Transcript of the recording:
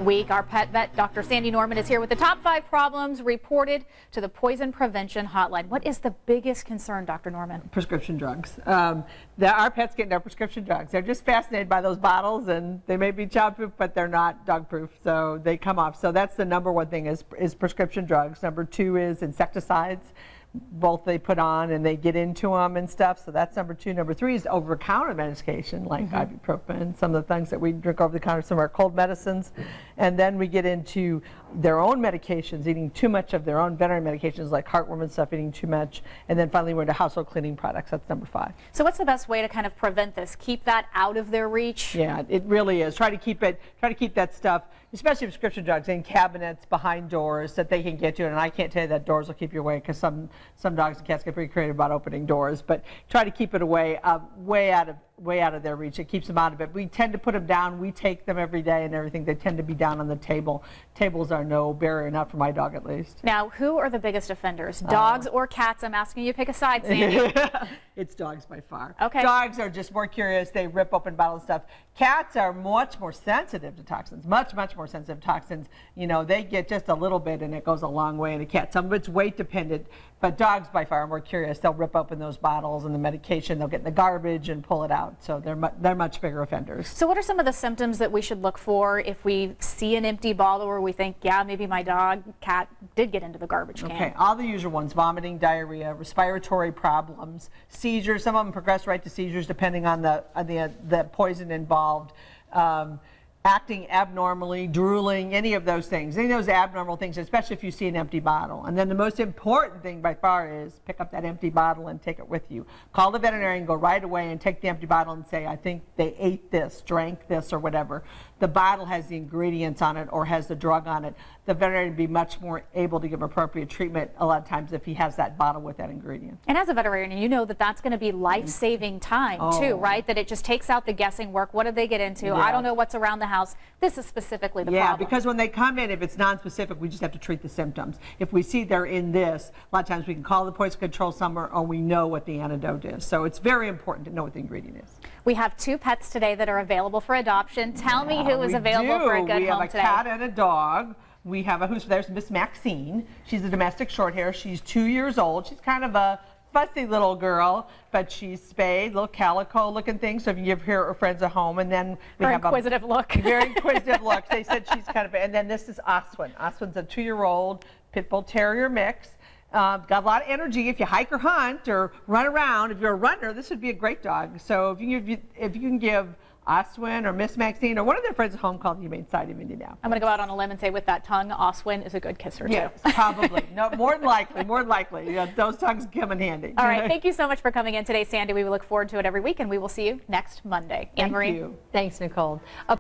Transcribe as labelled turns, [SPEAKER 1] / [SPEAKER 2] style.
[SPEAKER 1] week. Our pet vet, Dr. Sandy Norman, is here with the top 5 problems reported to the Poison Prevention Hotline. What is the biggest concern, Dr. Norman?
[SPEAKER 2] Prescription drugs. Our pets get their prescription drugs. They're just fascinated by those bottles, and they may be child-proof, but they're not dog-proof, so they come off. So that's the number one thing is prescription drugs. Number 2 is insecticides. Both they put on and they get into them and stuff, so that's number 2. Number 3 is over-the-counter medication like ibuprofen, some of the things that we drink over the counter, some of our cold medicines, and then we get into their own medications, eating too much of their own veterinary medications like heartworm and stuff, eating too much, and then finally we're into household cleaning products. That's number 5.
[SPEAKER 1] So what's the best way to kind of prevent this? Keep that out of their reach?
[SPEAKER 2] Yeah, it really is. Try to keep that stuff, especially prescription drugs, in cabinets behind doors that they can get to. And I can't tell you that doors will keep you away, because some dogs and cats get pretty creative about opening doors. But try to keep it away, way out of their reach. It keeps them out of it. We tend to put them down. We take them every day and everything. They tend to be down on the table. Tables are no barrier, not for my dog at least.
[SPEAKER 1] Now, who are the biggest offenders? Dogs or cats? I'm asking you to pick a side, Sandy.
[SPEAKER 2] It's dogs by far.
[SPEAKER 1] Okay.
[SPEAKER 2] Dogs are just more curious. They rip open bottles of stuff. Cats are much more sensitive to toxins, much more sensitive to toxins. You know, they get just a little bit and it goes a long way in a cat. Some of it's weight dependent, but dogs by far are more curious. They'll rip open those bottles and the medication. They'll get in the garbage and pull it out. So they're much bigger offenders.
[SPEAKER 1] So what are some of the symptoms that we should look for if we see an empty bottle or we think, yeah, maybe my dog, cat did get into the garbage can?
[SPEAKER 2] Okay, all the usual ones: vomiting, diarrhea, respiratory problems, seizures. Some of them progress right to seizures depending on the poison involved. Acting abnormally, drooling, any of those things. Any of those abnormal things, especially if you see an empty bottle. And then the most important thing by far is pick up that empty bottle and take it with you. Call the veterinarian, go right away and take the empty bottle and say, I think they ate this, drank this, or whatever. The bottle has the ingredients on it or has the drug on it. The veterinarian would be much more able to give appropriate treatment a lot of times if he has that bottle with that ingredient.
[SPEAKER 1] And as a veterinarian, you know that that's going to be life-saving time too, right? That it just takes out the guessing work. What did they get into?
[SPEAKER 2] Yeah.
[SPEAKER 1] I don't know what's around the house. This is specifically the problem.
[SPEAKER 2] Yeah, because when they come in, if it's non-specific, we just have to treat the symptoms. If we see they're in this, a lot of times we can call the poison control center, or we know what the antidote is. So it's very important to know what the ingredient is.
[SPEAKER 1] We have 2 pets today that are available for adoption. Tell me who is available for a good home today.
[SPEAKER 2] We have a cat and a dog. We have there's Miss Maxine. She's a domestic short hair. She's 2 years old. She's kind of a fussy little girl, but she's spayed, little calico looking thing, so if you give her friends a home. And then we have
[SPEAKER 1] inquisitive look.
[SPEAKER 2] Very inquisitive look. They said she's kind of, and then this is Oswin. Oswin's a 2-year-old pit bull terrier mix. Got a lot of energy. If you hike or hunt or run around, if you're a runner, this would be a great dog. So if you can give Oswin or Miss Maxine or one of their friends at home called the Humane Society of Indianapolis.
[SPEAKER 1] I'm going to go out on a limb and say with that tongue, Oswin is a good kisser too.
[SPEAKER 2] Yes, probably. No, more than likely. Yeah, those tongues come in handy.
[SPEAKER 1] All right, thank you so much for coming in today, Sandy. We will look forward to it every week, and we will see you next Monday. Anne Marie.
[SPEAKER 2] Thank you.
[SPEAKER 3] Thanks, Nicole.